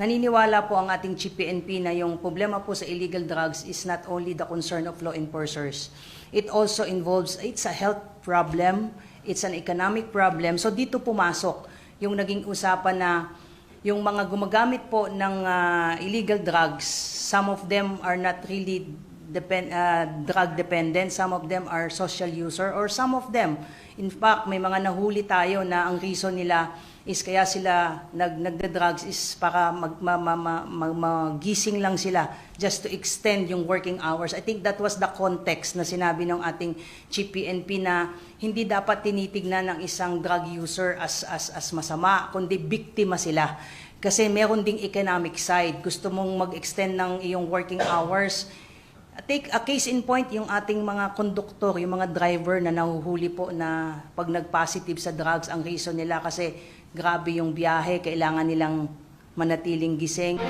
Naniniwala po ang ating Chief PNP na yung problema po sa illegal drugs is not only the concern of law enforcers. It also involves, it's a health problem, it's an economic problem. So dito pumasok yung naging usapan na yung mga gumagamit po ng illegal drugs, some of them are not really drug dependent, some of them are social user, or some of them, in fact, may mga nahuli tayo na ang reason nila is kaya sila nagda-drugs is para magising lang sila just to extend yung working hours. I think that was the context na sinabi ng ating Chief PNP na hindi dapat tinitignan ng isang drug user as masama, kundi biktima sila. Kasi meron ding economic side. Gusto mong mag-extend ng iyong working hours. Take a case in point, yung ating mga konduktor, yung mga driver na nahuhuli po na pag nag-positive sa drugs, ang reason nila kasi grabe yung biyahe, kailangan nilang manatiling gising.